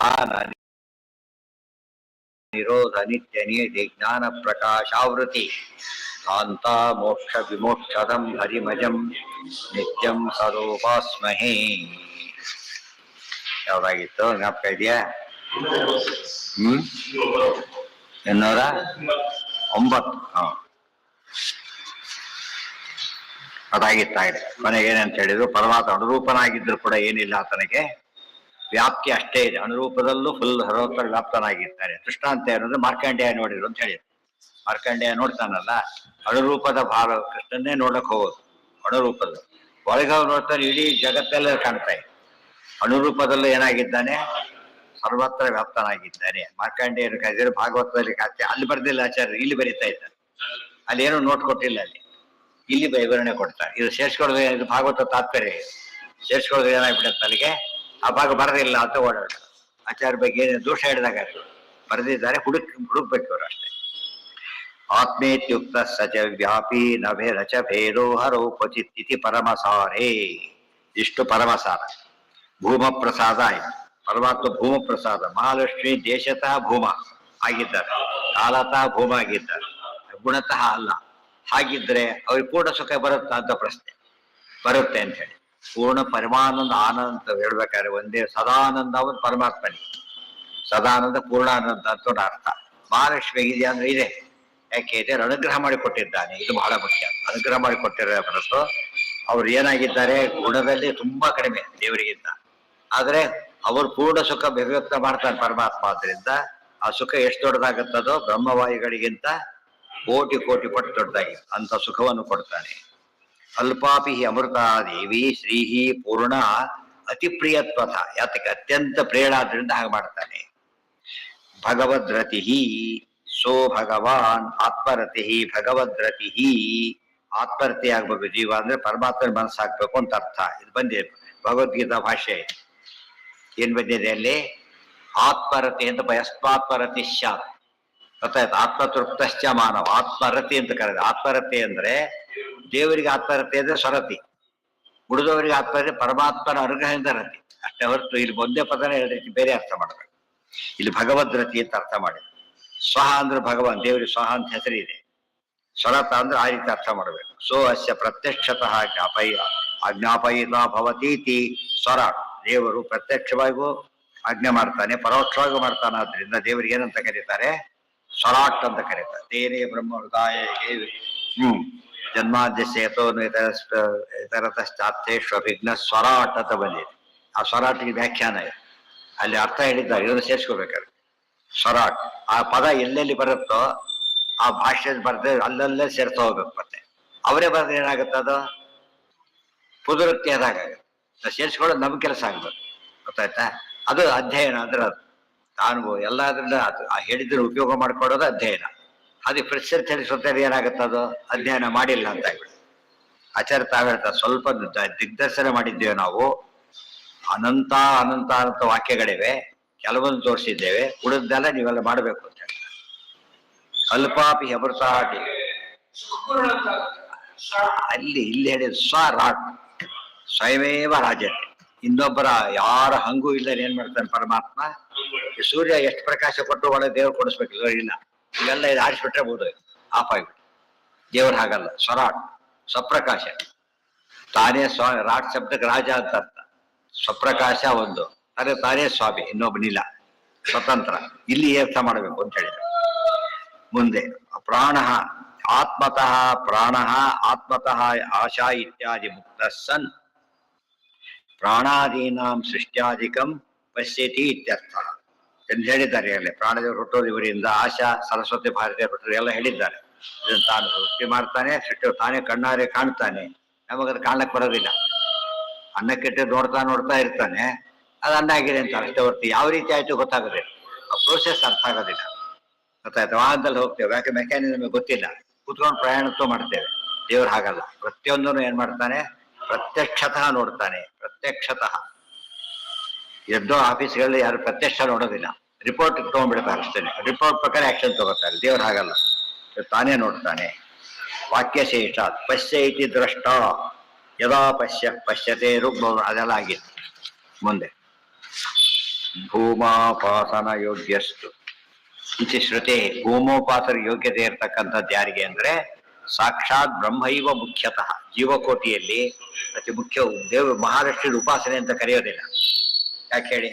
ಧ್ಯಾನ ನಿರೋಧ ನಿತ್ಯ ನಿಯತಿ ಜ್ಞಾನ ಪ್ರಕಾಶಾವೃತಿ ಕಾಂತ ಮೋಕ್ಷ ವಿಮೋಕ್ಷದಂ ಹರಿಮಜಂ ನಿತ್ಯಂ ಸದೋಪಾಸ್ಮಹೇ. ಯಾವ್ದಾಗಿತ್ತು ಜ್ಞಾಪಕ ಇದೆಯಾ? 809. ಅದಾಗಿತ್ತಾಗಿದೆ. ಕೊನೆಗೆ ಏನಂತ ಹೇಳಿದ್ರು, ಪರಮಾತ್ಮ ಅನುರೂಪನಾಗಿದ್ರು ಕೂಡ ಏನಿಲ್ಲ ಆತನಿಗೆ, ವ್ಯಾಪ್ತಿ ಅಷ್ಟೇ ಇದೆ. ಅನುರೂಪದಲ್ಲೂ ಫುಲ್ ಸರ್ವತ್ರ ವ್ಯಾಪ್ತನಾಗಿರ್ತಾನೆ. ದೃಷ್ಟಾಂತ ಏನಂದ್ರೆ ಮಾರ್ಕಂಡೇಯ ನೋಡಿದ್ರು ಅಂತ ಹೇಳಿದ್ರು. ಮಾರ್ಕಂಡೇಯ ನೋಡ್ತಾನಲ್ಲ, ಅನುರೂಪದ ಭಾವ ಕೃಷ್ಣನ್ನೇ ನೋಡಕ್ ಹೋಗೋದು. ಅನುರೂಪದ ಒಳಗ ನೋಡ್ತಾನೆ, ಇಡೀ ಜಗತ್ತೆಲ್ಲ ಕಾಣ್ತಾ ಇದೆ. ಅನುರೂಪದಲ್ಲೂ ಏನಾಗಿದ್ದಾನೆ? ಸರ್ವತ್ರ ವ್ಯಾಪ್ತನಾಗಿದ್ದಾನೆ. ಮಾರ್ಕಂಡೇಯರು ಕರೆದಿರೋ ಭಾಗವತದಲ್ಲಿ ಕಾಗ್ತದೆ. ಅಲ್ಲಿ ಬರ್ದಿಲ್ಲ ಆಚಾರ್ಯ, ಇಲ್ಲಿ ಬರೀತಾ ಇದ್ದಾರೆ. ಅಲ್ಲಿ ಏನೂ ನೋಟ್ ಕೊಟ್ಟಿಲ್ಲ, ಇಲ್ಲಿ ವಿವರಣೆ ಕೊಡ್ತಾರೆ. ಇದು ಸೇರ್ಸ್ಕೊಳ್ಳೋದು, ಇದು ಭಾಗವತ ತಾತ್ಪರ್ಯ. ಸೇರ್ಸ್ಕೊಳ್ಳೋದು ಏನಾಗ್ಬಿಡುತ್ತೆ ಅಲ್ಲಿಗೆ, ಆ ಭಾಗ ಬರದಿಲ್ಲ ಅಂತ ಓಡಾಡ. ಆಚಾರ್ಯ ಬಗ್ಗೆ ಏನು ದೋಷ ಹೇಳಿದಾಗ ಬರೆದಿದ್ದಾರೆ, ಹುಡುಕ್ಬೇಕು ಅವರು ಅಷ್ಟೇ. ಆತ್ಮೇತ್ಯುಕ್ತ ಸಚ ವ್ಯಾಪಿ ನಭೇರಚ ಭೇದೋ ಹರೋ ಕ್ವಚಿತ್ ಇತಿ ಪರಮಸಾರೇ. ಇಷ್ಟು ಪರಮಸಾರ. ಭೂಮ ಪ್ರಸಾದ ಆಯ್ತು. ಪರಮಾತ್ಮ ಭೂಮ ಪ್ರಸಾದ. ಮಹಾಲಕ್ಷ್ಮಿ ದೇಶತಃ ಭೂಮ ಆಗಿದ್ದಾರೆ, ಕಾಲತಃ ಭೂಮ ಆಗಿದ್ದಾರೆ, ಗುಣತಃ ಅಲ್ಲ. ಹಾಗಿದ್ರೆ ಅವ್ರಿಗೆ ಪೂರ್ಣ ಸುಖ ಬರುತ್ತಾ ಅಂತ ಪ್ರಶ್ನೆ ಬರುತ್ತೆ ಅಂತ ಹೇಳಿ. ಪೂರ್ಣ ಪರಮಾನಂದ ಆನಂದ ಅಂತ ಹೇಳ್ಬೇಕಾದ್ರೆ ಒಂದೇ ಸದಾನಂದ ಅವನು ಪರಮಾತ್ಮನಿಗೆ. ಸದಾನಂದ ಪೂರ್ಣಾನಂದ ಅಂತ ಅರ್ಥ. ಮಹಾಲಕ್ಷ್ಮಿ ಇದೆಯಾ ಅಂದ್ರೆ ಇದೆ. ಯಾಕೆ ಇದೆ? ಅನುಗ್ರಹ ಮಾಡಿಕೊಟ್ಟಿದ್ದಾನೆ. ಇದು ಬಹಳ ಮುಖ್ಯ. ಅನುಗ್ರಹ ಮಾಡಿಕೊಟ್ಟಿರೋ ಹೊರತು ಅವ್ರು ಏನಾಗಿದ್ದಾರೆ, ಗುಣದಲ್ಲಿ ತುಂಬಾ ಕಡಿಮೆ ದೇವರಿಗಿಂತ. ಆದ್ರೆ ಅವರು ಪೂರ್ಣ ಸುಖ ಅಭಿವ್ಯಕ್ತ ಮಾಡ್ತಾನೆ ಪರಮಾತ್ಮ. ಆದ್ರಿಂದ ಆ ಸುಖ ಎಷ್ಟು ದೊಡ್ಡದಾಗುತ್ತದೋ ಬ್ರಹ್ಮವಾಯುಗಳಿಗಿಂತ ಕೋಟಿ ಕೋಟಿ ಪಟ್ಟು ದೊಡ್ಡದಾಗಿ ಅಂತ ಸುಖವನ್ನು ಕೊಡ್ತಾನೆ. ಅಲ್ಪಾಪಿ ಅಮೃತ ದೇವಿ ಶ್ರೀಹಿ ಪೂರ್ಣ ಅತಿ ಪ್ರಿಯತ್ವಥ. ಯಾತಕ್ಕೆ? ಅತ್ಯಂತ ಪ್ರಿಯಳಾದ್ರಿಂದ ಹಾಗೆ ಮಾಡ್ತಾನೆ. ಭಗವದ್ರತಿ ಸೋ ಭಗವಾನ್ ಆತ್ಮರತಿ ಭಗವದ್ರತಿ. ಆತ್ಮರತಿ ಆಗ್ಬೇಕು ಜೀವ ಅಂದ್ರೆ ಪರಮಾತ್ಮನ ಮನಸ್ಸಾಗ್ಬೇಕು ಅಂತ ಅರ್ಥ. ಇದು ಬಂದಿದೆ ಭಗವದ್ಗೀತಾ ಭಾಷೆ. ಏನ್ ಬಂದಿದೆ ಅಲ್ಲಿ? ಆತ್ಮರತಿ ಅಂತ ಯಸ್ಮಾತ್ಮರತಿ ಸ್ಯಾತ್. ಗೊತ್ತಾಯ್ತು? ಆತ್ಮತೃಪ್ತಶ್ಚ ಮಾನವ. ಆತ್ಮರತಿ ಅಂತ ಕರೆದ. ಆತ್ಮರತಿ ಅಂದ್ರೆ ದೇವರಿಗೆ ಆತ್ಮರತಿ ಅಂದ್ರೆ ಸ್ವರತಿ, ಉಳಿದವರಿಗೆ ಆತ್ಮರತಿ ಪರಮಾತ್ಮನ ಅನುಗ್ರಹದಿಂದ ರತಿ ಅಷ್ಟೇ ಹೊರತು ಇಲ್ಲಿ ಒಂದೇ ಪದನೇ ಎರಡು ರೀತಿ ಬೇರೆ ಅರ್ಥ ಮಾಡಬೇಕು. ಇಲ್ಲಿ ಭಗವದ್ರತಿ ಅಂತ ಅರ್ಥ ಮಾಡಿದ್ರು. ಸ್ವಹ ಅಂದ್ರೆ ಭಗವಾನ್, ದೇವರಿಗೆ ಸ್ವಹ ಅಂತ ಹೆಸರಿದೆ. ಸ್ವರತ ಅಂದ್ರೆ ಆ ರೀತಿ ಅರ್ಥ ಮಾಡಬೇಕು. ಸೋ ಅಸ್ಯ ಪ್ರತ್ಯಕ್ಷತಃ ಅಜ್ಞಾಪಯಿತ ಭವತೀತಿ ಸ್ವರಾಟ್. ದೇವರು ಪ್ರತ್ಯಕ್ಷವಾಗಿಯೂ ಆಜ್ಞೆ ಮಾಡ್ತಾನೆ, ಪರೋಕ್ಷವಾಗಿಯೂ ಮಾಡ್ತಾನೆ. ಆದ್ರಿಂದ ದೇವರಿಗೆ ಏನಂತ ಕರೀತಾರೆ? ಸ್ವರಾಟ್ ಅಂತ ಕರೀತಾರೆ. ತೇನೇ ಬ್ರಹ್ಮ ಹೃದಯ ಜನ್ಮಾದ್ಯಸೇತೋ ಇತರತಶ್ಚಾರ್ಥೇಶ್ವಭಿಘ್ನ ಸ್ವರಾಟ್ ಅಂತ ಬಂದಿದೆ. ಆ ಸ್ವರಾಟ್ಗೆ ವ್ಯಾಖ್ಯಾನ ಇದೆ, ಅಲ್ಲಿ ಅರ್ಥ ಹೇಳಿದ್ದಾರೆ. ಇದನ್ನು ಸೇರಿಸ್ಕೋಬೇಕಾದ್ರೆ ಸ್ವರಾಟ್ ಆ ಪದ ಎಲ್ಲೆಲ್ಲಿ ಬರುತ್ತೋ ಆ ಭಾಷೆ ಬರ್ದೆ ಅಲ್ಲಲ್ಲೇ ಸೇರ್ತಾ ಹೋಗ್ಬೇಕು. ಮತ್ತೆ ಅವರೇ ಬರೆದ್ರೆ ಏನಾಗುತ್ತೆ? ಅದು ಪುನರುಕ್ತಿ ಆದಾಗುತ್ತೆ. ಸೇರಿಸ್ಕೊಳ್ಳೋದು ನಮ್ಮ ಕೆಲಸ ಆಗ್ಬೇಕು. ಗೊತ್ತಾಯ್ತಾ? ಅದು ಅಧ್ಯಯನ ಅಂದ್ರೆ ಅದು ಅನುಭವ. ಎಲ್ಲದ್ರಿಂದ ಹೇಳಿದ್ರೆ ಉಪಯೋಗ ಮಾಡ್ಕೊಳ್ಳೋದು ಅಧ್ಯಯನ. ಅದು ಪ್ರೆಷರ್ ತಿಳಿಸುತ್ತಾರೆ. ಏನಾಗುತ್ತೆ? ಅದು ಅಧ್ಯಯನ ಮಾಡಿಲ್ಲ ಅಂತ ಆಗ್ಬಿಡುತ್ತೆ. ಆಚಾರ್ಯ ತಾವ್ ಹೇಳ್ತಾರೆ, ಸ್ವಲ್ಪ ದಿಗ್ದರ್ಶನ ಮಾಡಿದ್ದೇವೆ ನಾವು. ಅನಂತ ಅನಂತ ಅನಂತ ವಾಕ್ಯಗಳಿವೆ, ಕೆಲವೊಂದು ತೋರಿಸಿದ್ದೇವೆ, ಉಳಿದೆಲ್ಲ ನೀವೆಲ್ಲ ಮಾಡಬೇಕು ಅಂತ ಹೇಳ್ತಾರೆ. ಅಲ್ಪಾಪಿ ಅಮೃತಾಟಿ ಅಲ್ಲಿ ಇಲ್ಲಿ ಹೇಳಿದ ಸ್ವರಾಟ್ ಸ್ವಯಮೇವ ರಾಜತೆ. ಇನ್ನೊಬ್ಬರ ಯಾರ ಹಂಗೂ ಇಲ್ಲ. ಏನ್ ಮಾಡ್ತಾನೆ ಪರಮಾತ್ಮ? ಸೂರ್ಯ ಎಷ್ಟು ಪ್ರಕಾಶ ಕೊಟ್ಟು ಒಳಗೆ ದೇವ್ರು ಕೊಡಿಸ್ಬೇಕಿಲ್ಲ, ಇಲ್ಲ. ಇವೆಲ್ಲ ಇದು ಆಡಿಸ್ಬಿಟ್ರೆ ಬೋದು ಆಫ್ ಆಗ್ಬಿಟ್ಟು. ದೇವ್ರು ಹಾಗಲ್ಲ. ಸ್ವರಾಟ್ ಸ್ವಪ್ರಕಾಶ. ತಾನೇ ರಾಟ್ ಶಬ್ದಕ್ಕೆ ರಾಜ ಅಂತ ಅರ್ಥ. ಸ್ವಪ್ರಕಾಶ ಒಂದು, ಅದೇ ತಾನೇ ಸ್ವಾಮಿ, ಇನ್ನೊಬ್ಬನಿಲ್ಲ, ಸ್ವತಂತ್ರ. ಇಲ್ಲಿ ಅರ್ಥ ಮಾಡಬೇಕು ಅಂತ ಹೇಳಿದ್ರು. ಮುಂದೆ ಪ್ರಾಣ ಆತ್ಮತಃ ಪ್ರಾಣ ಆತ್ಮತಃ ಆಶಾ ಇತ್ಯಾದಿ ಮುಕ್ತ ಸನ್ ಪ್ರಾಣಾದೀನಾಂ ಸೃಷ್ಟ್ಯಾಧಿಕಂ ಪಶ್ಯತಿ ಇತ್ಯರ್ಥ ಎಂದು ಹೇಳಿದ್ದಾರೆ. ಅಲ್ಲಿ ಪ್ರಾಣದೇವರು ಹುಟ್ಟೋದು ಇವರಿಂದ, ಆಶಾ ಸರಸ್ವತಿ ಭಾರತೀಯರು ಹುಟ್ಟೋದು ಎಲ್ಲ ಹೇಳಿದ್ದಾರೆ. ಇದನ್ನು ತಾನು ಸೃಷ್ಟಿ ಮಾಡ್ತಾನೆ, ಸೃಷ್ಟಿ ತಾನೇ ಕಣ್ಣಾರೆ ಕಾಣ್ತಾನೆ. ನಮಗದು ಕಾಣಕ್ ಬರೋದಿಲ್ಲ. ಅನ್ನಕ್ಕಿಟ್ಟು ನೋಡ್ತಾ ನೋಡ್ತಾ ಇರ್ತಾನೆ, ಅದು ಅನ್ನ ಆಗಿದೆ ಅಂತ ಅಷ್ಟೇ ಹೊರ್ತು ಯಾವ ರೀತಿ ಆಯ್ತು ಗೊತ್ತಾಗೋದಿಲ್ಲ. ಆ ಪ್ರೋಸೆಸ್ ಅರ್ಥ ಆಗೋದಿಲ್ಲ. ಗೊತ್ತಾಯ್ತು? ವಾಹನದಲ್ಲಿ ಹೋಗ್ತೇವೆ, ಯಾಕೆ ಮೆಕ್ಯಾನಿಸಮ್ ಗೊತ್ತಿಲ್ಲ, ಕುತ್ಕೊಂಡು ಪ್ರಯಾಣತ್ವ ಮಾಡ್ತೇವೆ. ದೇವ್ರು ಹಾಗಲ್ಲ. ಪ್ರತಿಯೊಂದನ್ನು ಏನ್ ಮಾಡ್ತಾನೆ? ಪ್ರತ್ಯಕ್ಷತಃ ನೋಡ್ತಾನೆ. ಪ್ರತ್ಯಕ್ಷತಃ. ಎದ್ದೋ ಆಫೀಸ್ಗಳಲ್ಲಿ ಯಾರು ಪ್ರತ್ಯಕ್ಷ ನೋಡೋದಿಲ್ಲ, ರಿಪೋರ್ಟ್ ತಗೊಂಡ್ಬಿಡ್ತಾರೆ ಅಷ್ಟೇ. ರಿಪೋರ್ಟ್ ಪ್ರಕಾರ ಆಕ್ಷನ್ ತಗೋತಾರೆ. ದೇವ್ರು ಹಾಗಲ್ಲ, ತಾನೇ ನೋಡ್ತಾನೆ. ವಾಕ್ಯಶೇಷ ಪಶ್ಯ ಇತಿ ದೃಷ್ಟ ಯದಾ ಪಶ್ಯತೆ ರುಗ್ಮ. ಅದೆಲ್ಲ ಆಗಿದೆ. ಮುಂದೆ ಭೂಮಾಪಾಸನ ಯೋಗ್ಯಸ್ತು ಇತಿ ಶ್ರುತಿ. ಭೂಮೋಪಾಸನ ಯೋಗ್ಯತೆ ಇರ್ತಕ್ಕಂಥದ್ದು ಯಾರಿಗೆ ಅಂದ್ರೆ ಸಾಕ್ಷಾತ್ ಬ್ರಹ್ಮೈವ ಮುಖ್ಯತಃ. ಜೀವಕೋಟಿಯಲ್ಲಿ ಅತಿ ಮುಖ್ಯ ದೇವ ಮಹಾಲಕ್ಷ್ಮಿ ಉಪಾಸನೆ ಅಂತ ಕರೆಯೋದಿಲ್ಲ. ಯಾಕೆ ಹೇಳಿ?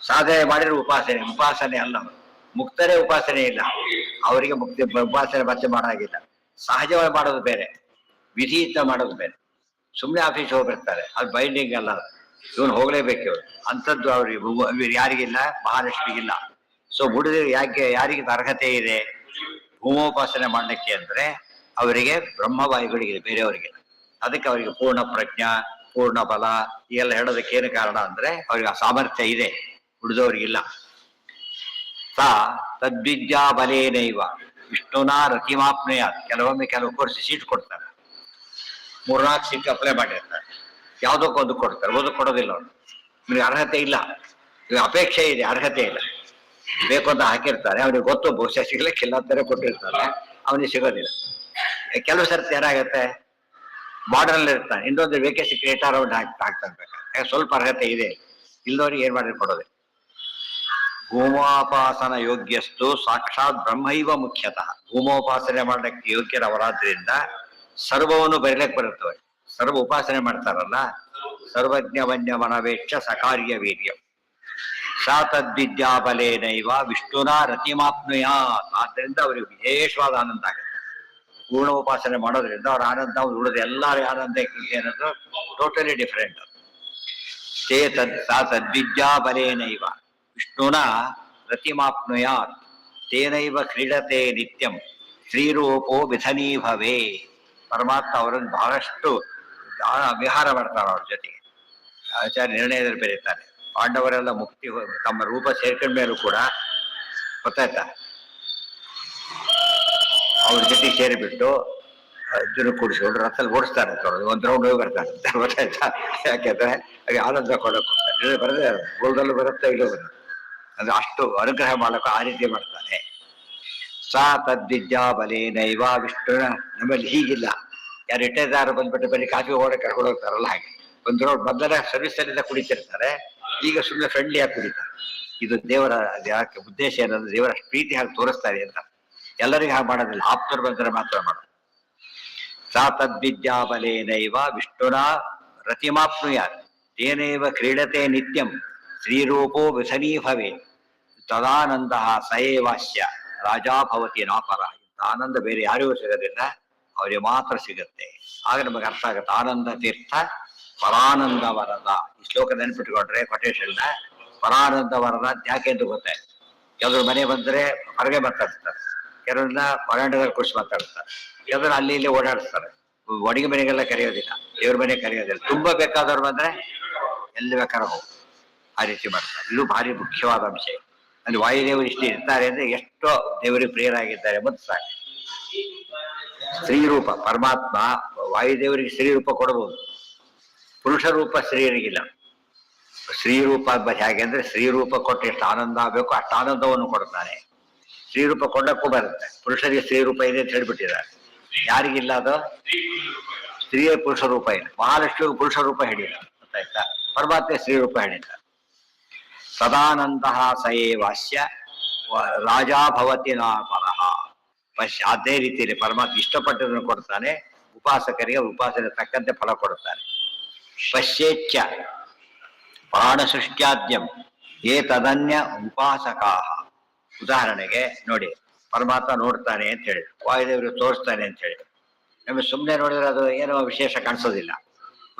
ಸಾಧನೆ ಮಾಡಿದ್ರೆ ಉಪಾಸನೆ ಅಲ್ಲ. ಮುಕ್ತರೇ ಉಪಾಸನೆ ಇಲ್ಲ, ಅವರಿಗೆ ಮುಕ್ತಿ ಉಪಾಸನೆ ಮತ್ತೆ ಮಾಡಾಗಿಲ್ಲ. ಸಹಜವಾಗಿ ಮಾಡೋದು ಬೇರೆ, ವಿಧಿಯಿಂದ ಮಾಡೋದು ಬೇರೆ. ಸುಮ್ಮನೆ ಆಫೀಸ್ ಹೋಗ್ಬಿಡ್ತಾರೆ, ಅದು ಬೈಂಡಿಂಗ್ ಅಲ್ಲ. ಇವನು ಹೋಗ್ಲೇಬೇಕು ಇವರು ಅಂಥದ್ದು. ಅವ್ರಿಗೆ ಯಾರಿಗಿಲ್ಲ? ಮಹಾಲಕ್ಷ್ಮಿಗಿಲ್ಲ. ಸೊ ಮುಡಿದ್ರೆ ಯಾರಿಗೆ ಅರ್ಹತೆ ಇದೆ ಭೂಮೋಪಾಸನೆ ಮಾಡಲಿಕ್ಕೆ ಅಂದ್ರೆ? ಅವರಿಗೆ ಬ್ರಹ್ಮವಾಯುಗಳಿಗಿದೆ, ಬೇರೆಯವರಿಗೆ. ಅದಕ್ಕೆ ಅವರಿಗೆ ಪೂರ್ಣ ಪ್ರಜ್ಞಾ, ಪೂರ್ಣ ಬಲ ಇವೆಲ್ಲ ಹೇಳೋದಕ್ಕೆ ಏನು ಕಾರಣ ಅಂದ್ರೆ ಅವ್ರಿಗೆ ಆ ಸಾಮರ್ಥ್ಯ ಇದೆ, ಉಳಿದವರಿಗಿಲ್ಲ. ಸಾ ತದ್ವಿದ್ಯಾ ಬಲೇನೈವ ವಿಷ್ಣುನಾ ರತಿಮಾಪ್ನೆಯ. ಕೆಲವೊಮ್ಮೆ ಕೆಲವು ಕೋರ್ಸ್ ಸೀಟ್ ಕೊಡ್ತಾರೆ, 3-4 ಸೀಟ್ ಅಪ್ಲೈ ಮಾಡಿರ್ತಾರೆ, ಯಾವುದಕ್ಕೊಂದು ಕೊಡ್ತಾರೆ, ಒಂದು ಕೊಡೋದಿಲ್ಲ. ಅವ್ರು ನಿಮ್ಗೆ ಅರ್ಹತೆ ಇಲ್ಲ, ಅಪೇಕ್ಷೆ ಇದೆ, ಅರ್ಹತೆ ಇಲ್ಲ. ಬೇಕು ಅಂತ ಹಾಕಿರ್ತಾರೆ, ಅವ್ನಿಗೆ ಗೊತ್ತು ಬಹುಶಃ ಸಿಗ್ಲಿಕ್ಕಿಲ್ಲ ಅಂತಾನೆ ಕೊಟ್ಟಿರ್ತಾರೆ, ಅವನಿಗೆ ಸಿಗೋದಿಲ್ಲ. ಕೆಲವು ಸರ್ತಿ ಏನಾಗತ್ತೆ, ಬಾರ್ಡರ್ ಇರ್ತಾನೆ, ಇನ್ನೊಂದು ವೇಕೆನ್ಸಿ ಕ್ರಿಯೇಟ್ ರೌಂಡ್ ಹಾಕ್ತಾನೆ, ಸ್ವಲ್ಪ ಅರ್ಹತೆ ಇದೆ, ಇಲ್ಲದವ್ರಿಗೆ ಏನ್ ಮಾಡಿ ಕೊಡೋದೆ. ಭೂಮೋಪಾಸನ ಯೋಗ್ಯಸ್ತು ಸಾಕ್ಷಾತ್ ಬ್ರಹ್ಮೈವ ಮುಖ್ಯತಃ. ಭೂಮೋಪಾಸನೆ ಮಾಡಲಿಕ್ಕೆ ಯೋಗ್ಯರವರಾದ್ರಿಂದ ಸರ್ವವನ್ನು ಬರೀಲಕ್ಕೆ ಬರುತ್ತವೆ. ಸರ್ವ ಉಪಾಸನೆ ಮಾಡ್ತಾರಲ್ಲ, ಸರ್ವಜ್ಞ ವನ್ಯ ಮನವೇಕ್ಷ ಸಕಾರ್ಯ ವೀರ್ಯ. ಸಾ ತದ್ವಿದ್ಯಾ ಬಲೇನೈವ ವಿಷ್ಣುನ ರತಿಮಾಪ್ನುಯಾತ್. ಆದ್ದರಿಂದ ಅವರಿಗೆ ವಿಶೇಷವಾದ ಆನಂದ ಆಗುತ್ತೆ. ಪೂರ್ಣ ಉಪಾಸನೆ ಮಾಡೋದ್ರಿಂದ ಅವ್ರ ಆನಂದ, ಅವ್ರು ಉಳಿದ ಎಲ್ಲರ ಆನಂದ ಏನದು ಟೋಟಲಿ ಡಿಫರೆಂಟ್. ಸಾ ತದ್ವಿದ್ಯಾ ಬಲೇನೈವ ವಿಷ್ಣುನ ರತಿಮಾಪ್ನುಯಾತ್ ತೇನೈವ ಕ್ರೀಡತೆ ನಿತ್ಯಂ ಶ್ರೀರೂಪೋ ವಿಧನೀಭವೇ. ಪರಮಾತ್ಮ ಅವರನ್ನು ಬಹಳಷ್ಟು ವಿಹಾರ ಮಾಡ್ತಾರೆ ಅವ್ರ ಜೊತೆಗೆ. ಆಚಾರ್ಯ ನಿರ್ಣಯದಲ್ಲಿ ಬರೀತಾರೆ, ಪಾಂಡವರೆಲ್ಲ ಮುಕ್ತಿ ತಮ್ಮ ರೂಪ ಸೇರ್ಕೊಂಡ ಮೇಲೂ ಕೂಡ ಗೊತ್ತಾಯ್ತಾ, ಅವ್ರ ಜೊತೆ ಸೇರಿಬಿಟ್ಟು ಅರ್ಜುನ ಕೂಡಿಸ್ಕೊಂಡು ರಥದಲ್ಲಿ ಓಡಿಸ್ತಾರೆ, ಒಂದು ರೌಂಡ್ ಹೋಗಿ ಬರ್ತಾರೆ. ಗೊತ್ತಾಯ್ತಾ? ಯಾಕೆಂದ್ರೆ ಹಾಗೆ ಆನಂದ ಕೊಡೋಕೆ ಬರದೆ, ಗೋಲ್ಡಲ್ಲೂ ಬರುತ್ತೆ, ಇಲ್ಲೂ ಬರುತ್ತೆ. ಅಂದ್ರೆ ಅಷ್ಟು ಅನುಗ್ರಹ ಮಾಡಕ್ಕೆ ಆ ರೀತಿ ಮಾಡ್ತಾನೆ. ಸಾ ತದ್ವಿದ್ಯಾ ಬಲೇನೈವ ವಿಷ್ಣುನ. ನಮ್ಮಲ್ಲಿ ಹೀಗಿಲ್ಲ. ಯಾರು ರಿಟೈರ್ದಾರು ಬಂದ್ಬಿಟ್ಟು ಬರೀ ಕಾಫಿ ಓಡಕ್ಕೆ ಕರ್ಕೊಂಡು ಹೋಗ್ತಾರಲ್ಲ, ಹಾಗೆ ಒಂದು ರೌಂಡ್ ಮೊದಲ ಸರ್ವಿಸ್ ಅಲ್ಲಿಂದ ಕುಡಿತಿರ್ತಾರೆ, ಈಗ ಸುಮ್ಮನೆ ಫ್ರೆಂಡ್ಲಿ ಆಗಿ ಕುಡಿತಾರೆ. ಇದು ದೇವರ ಯಾಕೆ ಉದ್ದೇಶ ಏನಂದ್ರೆ ದೇವರ ಪ್ರೀತಿ ಹಾಗೆ ತೋರಿಸ್ತಾರೆ ಅಂತ. ಎಲ್ಲರಿಗೂ ಹಾಗೆ ಮಾಡೋದಿಲ್ಲ, ಆಪ್ತರು ಬಂದರೆ ಮಾತ್ರ ಮಾಡೋದು. ಸಾ ತದ್ವಿದ್ಯಾ ಬಲೇನೈವ ವಿಷ್ಣುನ ರತಿಮಾಪ್ನುಯಾತ್ ತೇನೈವ ಕ್ರೀಡತೆ ನಿತ್ಯಂ ಶ್ರೀರೂಪೋ ವಿಧನೀಭವೇ ತದಾನಂದ ಸಯೇವಾಸ್ಯ ರಾಜಾ ಭವತಿ ನಾಪರ. ಆನಂದ ಬೇರೆ ಯಾರಿಗೂ ಸಿಗೋದಿಲ್ಲ, ಅವರಿಗೆ ಮಾತ್ರ ಸಿಗುತ್ತೆ. ಆಗ ನಮಗೆ ಅರ್ಥ ಆಗುತ್ತೆ ಆನಂದ ತೀರ್ಥ ಪರಾನಂದ ವರದ. ಈ ಶ್ಲೋಕ ನೆನ್ಪಿಟ್ಕೊಂಡ್ರೆ ಕೊಟೇಶನ್ ಪರಾನಂದ ವರದ ಅಂತ ಯಾಕೆ ಅಂತ ಗೊತ್ತಾಯ್ತು. ಕೆಲವರು ಮನೆ ಬಂದ್ರೆ ಹೊರಗೆ ಮಾತಾಡ್ತಾರೆ, ಕೆಲವ್ರನ್ನ ಹೊರಾಂಡದಲ್ಲಿ ಖುಷಿ ಮಾತಾಡ್ತಾರೆ, ಕೆಲವರು ಅಲ್ಲಿ ಇಲ್ಲಿ ಓಡಾಡಿಸ್ತಾರೆ. ಒಡಗಿ ಮನೆಗೆಲ್ಲ ಕರೆಯೋದಿಲ್ಲ, ದೇವ್ರ ಮನೆ ಕರೆಯೋದಿಲ್ಲ. ತುಂಬಾ ಬೇಕಾದವ್ರು ಬಂದ್ರೆ ಎಲ್ಲಿ ಬೇಕಾದ್ರೆ ಹೋಗಿ ಆ ರೀತಿ ಮಾಡ್ತಾರೆ. ಇದು ಭಾರಿ ಮುಖ್ಯವಾದ ಅಂಶ. ಅಲ್ಲಿ ವಾಯುದೇವರು ಇಷ್ಟು ಇರ್ತಾರೆ ಅಂದ್ರೆ ಎಷ್ಟೋ ದೇವರಿಗೆ ಪ್ರಿಯರಾಗಿದ್ದಾರೆ ಮತ್ತು ಸಾಕು. ಸ್ತ್ರೀರೂಪ ಪರಮಾತ್ಮ ವಾಯುದೇವರಿಗೆ ಸ್ತ್ರೀರೂಪ ಕೊಡಬಹುದು, ಪುರುಷ ರೂಪ ಸ್ತ್ರೀಯರಿಗಿಲ್ಲ. ಸ್ತ್ರೀರೂಪ ಹೇಗೆ ಅಂದ್ರೆ ಸ್ತ್ರೀರೂಪ ಕೊಟ್ಟು ಎಷ್ಟು ಆನಂದ ಆಗಬೇಕು ಅಷ್ಟು ಆನಂದವನ್ನು ಕೊಡ್ತಾನೆ. ಸ್ತ್ರೀರೂಪ ಕೊಂಡಕ್ಕೂ ಬರುತ್ತೆ. ಪುರುಷರಿಗೆ ಸ್ತ್ರೀರೂಪ ಇದೆ ಅಂತ ಹೇಳ್ಬಿಟ್ಟಿದ್ದಾರೆ. ಯಾರಿಗಿಲ್ಲ ಅದು? ಸ್ತ್ರೀಯ ಪುರುಷ ರೂಪ ಇಲ್ಲ. ಮಹಾಲಕ್ಷ್ಮಿಗೂ ಪುರುಷ ರೂಪ ಹೇಳಿಲ್ಲ, ಗೊತ್ತಾಯ್ತಾ? ಪರಮಾತ್ಮ ಸ್ತ್ರೀರೂಪ ಹೇಳಿಲ್ಲ. ಸದಾನಂದ ಸಯೇವಾಸ್ಯ ರಾಜಾ ಭವತಿ ನಾಪರಃ. ಅದೇ ರೀತಿಯಲ್ಲಿ ಪರಮಾತ್ಮ ಇಷ್ಟಪಟ್ಟದನ್ನು ಕೊಡ್ತಾನೆ, ಉಪಾಸಕರಿಗೆ ಉಪಾಸನೆ ತಕ್ಕಂತೆ ಫಲ ಕೊಡುತ್ತಾನೆ. ಪಶ್ಯೇಚ್ಛ ಪ್ರಾಣ ಸೃಷ್ಟ್ಯಾದ್ಯಂ ಏತದನ್ಯ ಉಪಾಸಕಾ. ಉದಾಹರಣೆಗೆ ನೋಡಿ, ಪರಮಾತ್ಮ ನೋಡ್ತಾನೆ ಅಂತ ಹೇಳಿ, ವಾಯುದೇವರು ತೋರಿಸ್ತಾನೆ ಅಂತ ಹೇಳಿ, ನಮಗೆ ಸುಮ್ಮನೆ ನೋಡಿದ್ರೆ ಅದು ಏನೋ ವಿಶೇಷ ಕಾಣಿಸೋದಿಲ್ಲ.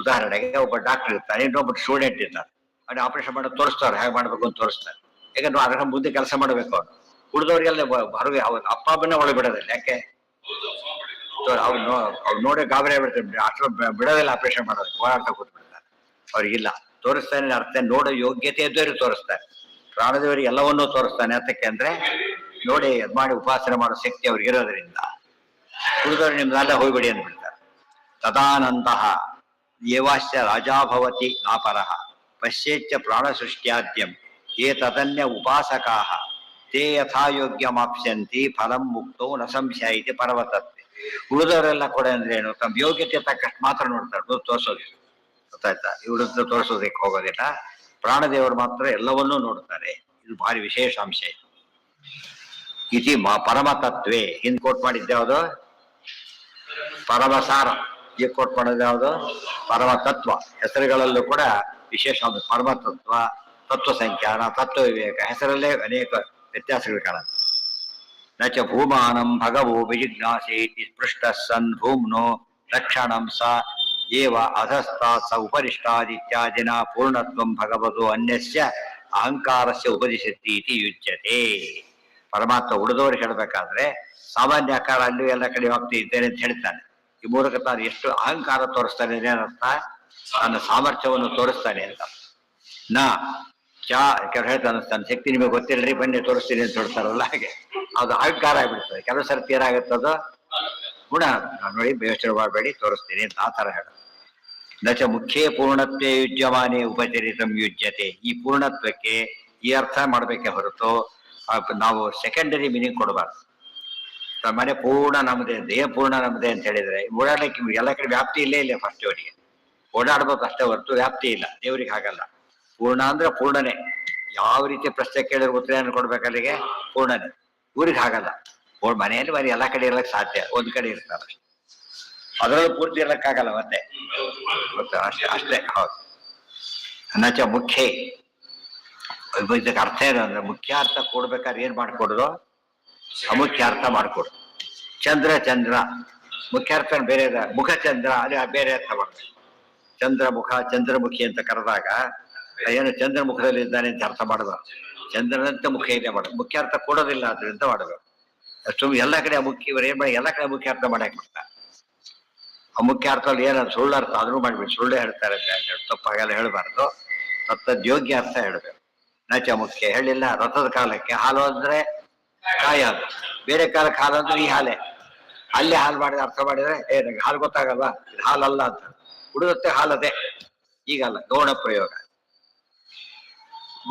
ಉದಾಹರಣೆಗೆ ಒಬ್ಬ ಡಾಕ್ಟರ್ ಇರ್ತಾನೆ, ಇನ್ನೊಬ್ಬ ಸ್ಟೂಡೆಂಟ್ ಇರ್ತಾರೆ, ಅವ್ನು ಆಪರೇಷನ್ ಮಾಡೋದು ತೋರಿಸ್ತಾರೆ, ಹೇಗೆ ಮಾಡ್ಬೇಕು ಅಂತ ತೋರಿಸ್ತಾರೆ. ಯಾಕಂದ್ರೆ ಅದರ ಮುಂದೆ ಕೆಲಸ ಮಾಡಬೇಕು ಅವನು. ಉಳಿದವ್ರಿಗೆಲ್ಲ ಹೊರಗೆ ಅವ್ರ ಅಪ್ಪ ಅಪ್ಪನೇ ಒಳಗೆ ಬಿಡೋದಿಲ್ಲ. ಯಾಕೆ? ಅವ್ರು ನೋಡಿ ಗಾಬರಿ ಆಗ್ಬಿಡ್ತಾರೆ, ಅಷ್ಟು ಬಿಡೋದಿಲ್ಲ ಆಪರೇಷನ್ ಮಾಡೋದು, ಹೋರಾಡ್ತಾ ಕೂತ್ಬಿಡ್ತಾರೆ. ಅವ್ರಿಗಿಲ್ಲ, ತೋರಿಸ್ತಾನೆ ಅರ್ಥ ನೋಡೋ ಯೋಗ್ಯತೆ ಇದ್ದವ್ರು ತೋರಿಸ್ತಾರೆ. ಪ್ರಾಣದೇವರಿಗೆ ಎಲ್ಲವನ್ನೂ ತೋರಿಸ್ತಾನೆ. ಅದಕ್ಕೆ ಅಂದ್ರೆ ನೋಡಿ ಅದ್ ಮಾಡಿ ಉಪಾಸನೆ ಮಾಡೋ ಶಕ್ತಿ ಅವ್ರಿಗೆ ಇರೋದ್ರಿಂದ ಉಳಿದವ್ರು ನಿಮ್ದೆಲ್ಲ ಹೋಗ್ಬಿಡಿ ಅಂದ್ಬಿಡ್ತಾರೆ. ತದಾನಂದ ಏವಾಶ್ಯ ರಾಜಾಭವತಿ ನಾಪರಃ ಪಶ್ಯೇಚ್ಛ ಪ್ರಾಣ ಸೃಷ್ಟ್ಯಾದ್ಯಂ ಏತದನ್ಯ ಉಪಾಸಕಾ ತೇ ಯಥಾಯೋಗ್ಯಮಾಪ್ಸ್ಯಂತಿ ಫಲಂ ಮುಕ್ತೋ ನ ಸಂಶಯ ಇತಿ ಪರ್ವತತ್ವೆ. ಉಳಿದವರೆಲ್ಲ ಕೂಡ ಅಂದ್ರೆ ಏನು, ತಮ್ಮ ಯೋಗ್ಯತೆ ತಕ್ಕಷ್ಟು ಮಾತ್ರ ನೋಡ್ತಾರೆ, ತೋರಿಸೋದು. ಗೊತ್ತಾಯ್ತಾ? ಇವ್ರದ್ದು ತೋರಿಸೋದಕ್ಕೆ ಹೋಗೋದಿಲ್ಲ. ಪ್ರಾಣದೇವರು ಮಾತ್ರ ಎಲ್ಲವನ್ನೂ ನೋಡ್ತಾರೆ. ಇದು ಭಾರಿ ವಿಶೇಷ ಅಂಶ. ಇತಿ ಪರಮತತ್ವೇ ಹಿಂದ್ ಕೋಟ್ ಮಾಡಿದ್ದೆ ಯಾವುದು? ಪರಮಸಾರ. ಈಗ ಕೋಟ್ ಮಾಡೋದು ಯಾವುದು? ಪರಮತತ್ವ. ಹೆಸರುಗಳಲ್ಲೂ ಕೂಡ ವಿಶೇಷ ಒಂದು ಪರಮತತ್ವ, ತತ್ವ ಸಂಖ್ಯಾನ, ತತ್ವ ವಿವೇಕ, ಹೆಸರಲ್ಲೇ ಅನೇಕ ವ್ಯತ್ಯಾಸಗಳು ಕಾಣುತ್ತೆ. ನಚ ಭೂಮಾನಂ ಭಗವೋ ವಿಜಿಜ್ಞಾಸೇತಿ ಸ್ಪೃಷ್ಟ ಸನ್ ಭೂಮ್ನೋ ರಕ್ಷಣಂ ಸ ಏವ ಅಧಸ್ತಾತ್ ಸ ಉಪರಿಷ್ಟಾದಿತ್ಯಾದಿನ ಪೂರ್ಣತ್ವಂ ಭಗವತೋ ಅನ್ಯಸ್ಯ ಅಹಂಕಾರಸ್ಯ ಉಪದಿಶತಿ ಇತಿ ಯುಜ್ಯತೆ. ಪರಮಾತ್ಮ ಉಳಿದವರು ಹೇಳಬೇಕಾದ್ರೆ ಸಾಮಾನ್ಯ ಆಕಾರ ಅಲ್ಲೂ ಎಲ್ಲ ಕಡೆ ಹೋಗ್ತಾ ಇದ್ದೇನೆ ಅಂತ ಹೇಳ್ತಾನೆ. ಈ ಮೂಲಕ ತಾನು ಎಷ್ಟು ಅಹಂಕಾರ ತೋರಿಸ್ತಾನೆ ಏನರ್ಥ? ತನ್ನ ಸಾಮರ್ಥ್ಯವನ್ನು ತೋರಿಸ್ತಾನೆ ಅಂತ. ನಾ ಚಾ ಕೆಲವು ಹೇಳ್ತಾನೆ, ತನ್ನ ಶಕ್ತಿ ನಿಮಗೆ ಗೊತ್ತಿಲ್ಲರಿ ಬನ್ನಿ ತೋರಿಸ್ತೀನಿ ಅಂತ ಹೇಳ್ತಾರಲ್ಲ, ಹಾಗೆ ಅದು ಅಹಂಕಾರ ಆಗ್ಬಿಡ್ತದೆ. ಕೆಲವು ಸರ್ತಿ ಏನಾಗುತ್ತದೋ ಗುಣ, ನಾನು ನೋಡಿ ಯೋಚನೆ ಮಾಡಬೇಡಿ ತೋರಿಸ್ತೀನಿ ಅಂತ ಆ ತರ ಹೇಳ. ನಚ ಮುಖ್ಯೇ ಪೂರ್ಣತ್ವೇ ಯುಜ್ಯಮಾನೇ ಉಪಚರಿತಂ ಯುಜ್ಯತೆ. ಈ ಪೂರ್ಣತ್ವಕ್ಕೆ ಈ ಅರ್ಥ ಮಾಡಬೇಕೆ ಹೊರತು ನಾವು ಸೆಕೆಂಡರಿ ಮೀನಿಂಗ್ ಕೊಡಬಾರ್ದು. ಮನೆ ಪೂರ್ಣ ನಮ್ಮದೇ, ದೇಹ ಪೂರ್ಣ ನಮ್ಮದೇ ಅಂತ ಹೇಳಿದ್ರೆ ಓಡಾಡಲಿಕ್ಕೆ ಎಲ್ಲ ಕಡೆ ವ್ಯಾಪ್ತಿ ಇಲ್ಲೇ ಇಲ್ಲ. ಫಸ್ಟ್ ಅವರಿಗೆ ಓಡಾಡ್ಬೇಕು ಅಷ್ಟೇ ಹೊರತು ವ್ಯಾಪ್ತಿ ಇಲ್ಲ. ದೇವ್ರಿಗೆ ಹಾಗಲ್ಲ. ಪೂರ್ಣ ಅಂದ್ರೆ ಪೂರ್ಣನೇ. ಯಾವ ರೀತಿ ಪ್ರಶ್ನೆ ಕೇಳಿದ್ರೆ ಉತ್ತರವನ್ನು ಕೊಡ್ಬೇಕಲ್ಲಿಗೆ ಪೂರ್ಣನೇ. ಊರಿಗೆ ಹಾಗಲ್ಲ. ಮನೆಯಲ್ಲಿ ಬರೀ ಎಲ್ಲ ಕಡೆ ಇರಕ್ ಸಾಧ್ಯ, ಒಂದ್ ಕಡೆ ಇರ್ತಾರೆ, ಅದರಲ್ಲೂ ಪೂರ್ತಿ ಇರಕ್ಕಾಗಲ್ಲ ಮತ್ತೆ. ಗೊತ್ತಾ? ಅಷ್ಟೇ ಅಷ್ಟೇ. ಹೌದು. ನಚ ಮುಖ್ಯ. ಇದಕ್ಕೆ ಅರ್ಥ ಏನು ಅಂದ್ರೆ, ಮುಖ್ಯ ಅರ್ಥ ಕೊಡ್ಬೇಕಾದ್ರೆ ಏನ್ ಮಾಡ್ಕೊಡುದು? ಅಮುಖ್ಯ ಅರ್ಥ ಮಾಡ್ಕೊಡು. ಚಂದ್ರ ಚಂದ್ರ ಮುಖ್ಯ ಅರ್ಥ ಬೇರೆ ಅದ. ಮುಖ ಚಂದ್ರ ಅದೇ ಬೇರೆ ಅರ್ಥ ಮಾಡ್ಬೇಕು. ಚಂದ್ರಮುಖ ಚಂದ್ರಮುಖಿ ಅಂತ ಕರೆದಾಗ ಏನು ಚಂದ್ರಮುಖದಲ್ಲಿ ಇದ್ದಾನೆ ಅಂತ ಅರ್ಥ ಮಾಡಬಾರ್ದು. ಚಂದ್ರನಂತೆ ಮುಖ ಇದೆ ಮಾಡೋದು. ಮುಖ್ಯ ಅರ್ಥ ಕೊಡೋದಿಲ್ಲ ಅದರಿಂದ ಮಾಡಬೇಕು. ಅಷ್ಟು ಎಲ್ಲ ಕಡೆ ಅಮುಖ್ಯ ಇವರು ಏನ್ ಮಾಡಿ ಎಲ್ಲ ಕಡೆ ಮುಖ್ಯ ಅರ್ಥ ಮಾಡಕ್ ಬಿಡ್ತಾರೆ. ಅಮುಖ್ಯ ಅರ್ಥದಲ್ಲಿ ಏನದು ಸುಳ್ಳು ಅರ್ಥ ಅದನ್ನು ಮಾಡ್ಬಿಟ್ಟು ಸುಳ್ಳು ಹೇಳ್ತಾರೆ ಅಂತ ತಪ್ಪು ಹಾಗೆಲ್ಲ ಹೇಳಬಾರ್ದು. ಯೋಗ್ಯ ಅರ್ಥ ಹೇಳ್ಬೇಕು. ನಚ ಮುಖ್ಯ ಹೇಳಿಲ್ಲ. ರಥದ ಕಾಲಕ್ಕೆ ಹಾಲು ಅಂದ್ರೆ ಕಾಯಿ ಹಾಲು, ಬೇರೆ ಕಾಲಕ್ಕೆ ಹಾಲು ಅಂದ್ರೆ ಈ ಹಾಲೆ. ಅಲ್ಲೇ ಹಾಲು ಮಾಡಿದ್ರೆ ಅರ್ಥ ಮಾಡಿದ್ರೆ ನಂಗೆ ಹಾಲು ಗೊತ್ತಾಗಲ್ವಾ, ಇದು ಹಾಲಲ್ಲ ಅಂತ. ಉಳಿದತ್ತೆ ಹಾಲದೆ, ಈಗಲ್ಲ. ಗೌಣ ಪ್ರಯೋಗ.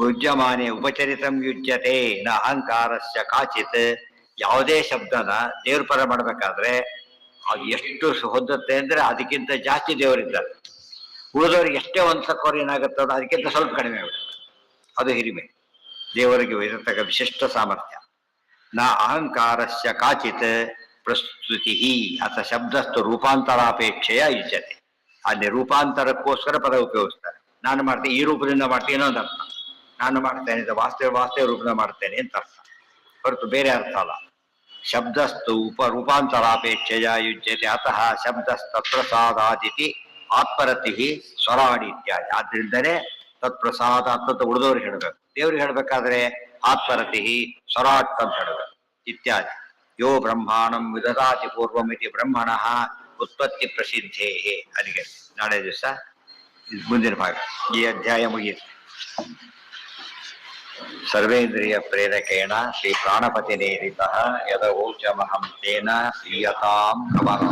ಯುಜ್ಯಮಾನೆ ಉಪಚರಿತಂ ಯುಜ್ಯತೆ ನ ಅಹಂಕಾರಸ್ಯ ಕಾಚಿತ್. ಯಾವುದೇ ಶಬ್ದನ ದೇವ್ರ ಪರ ಮಾಡ್ಬೇಕಾದ್ರೆ ಅದು ಎಷ್ಟು ಹೊಂದುತ್ತೆ ಅಂದ್ರೆ ಅದಕ್ಕಿಂತ ಜಾಸ್ತಿ ದೇವರಿದ್ದಾರೆ. ಉಳಿದವ್ರಿಗೆ ಎಷ್ಟೇ ಒಂದ್ಸಕ್ಕವ್ರು ಏನಾಗುತ್ತದ ಅದಕ್ಕಿಂತ ಸ್ವಲ್ಪ ಕಡಿಮೆ ಆಗುತ್ತೆ. ಅದು ಹಿರಿಮೆ. ದೇವರಿಗೆ ಇರತಕ್ಕ ವಿಶಿಷ್ಟ ಸಾಮರ್ಥ್ಯ. ನ ಅಹಂಕಾರಸ್ಯ ಕಾಚಿತ್ ಪ್ರಸ್ತುತಿ ಅಥ ಶಬ್ದಸ್ತು ರೂಪಾಂತರಾಪೇಕ್ಷೆಯ ಯುಜ್ಯತೆ. ಅಲ್ಲಿ ರೂಪಾಂತರಕ್ಕೋಸ್ಕರ ಪದ ಉಪಯೋಗಿಸ್ತಾರೆ. ನಾನು ಮಾಡ್ತೇನೆ ಈ ರೂಪದಿಂದ ಮಾಡ್ತೀನಿ ಅನ್ನೋದು ಅರ್ಥ. ನಾನು ಮಾಡ್ತೇನೆ ವಾಸ್ತವ ರೂಪದಿಂದ ಮಾಡ್ತೇನೆ ಅಂತ ಅರ್ಥ ಹೊರತು ಬೇರೆ ಅರ್ಥ ಅಲ್ಲ. ಶಬ್ದಸ್ತು ರೂಪಾಂತರಾಪೇಕ್ಷೆಯ ಯುಜ್ಯತೆ. ಅತಃ ಶಬ್ದಸ್ತತ್ಪ್ರಸಾದಾದಿತಿ ಆತ್ಮರತಿ ಸ್ವರಾಡಿ ಇತ್ಯಾದಿ. ಆದ್ರಿಂದಲೇ ತತ್ಪ್ರಸಾದ ಅಂತ ಉಳಿದವ್ರಿಗೆ ಹೇಳ್ಬೇಕು. ದೇವ್ರಿಗೆ ಹೇಳ್ಬೇಕಾದ್ರೆ ಆತ್ಮರತಿ ಸ್ವರಾಟ್ ಅಂತ ಹೇಳ್ಬೇಕು ಇತ್ಯಾದಿ. ಯೋ ಬ್ರಹ್ಮಾಣಂ ವಿದದಾತಿ ಪೂರ್ವಮಿತಿ ಬ್ರಹ್ಮಣ ಉತ್ಪತ್ತಿ ಪ್ರಸಿದ್ಧೇ. ಅಲ್ಲಿಗೆ ನಾಳೆ ದಿವಸ ಮುಂದಿನ ಭಾಗ ಈ ಅಧ್ಯಾಯ ಮುಗಿಯಿತು. ಸರ್ವೇಂದ್ರಿಯ ಪ್ರೇರಕೇಣ ಶ್ರೀ ಪ್ರಾಣಪತಿ ನೇರಿತಃ ಯದವೋಚಮಹಂ ತೇನ ಪ್ರೀಯತಾಂ ನಮಃ.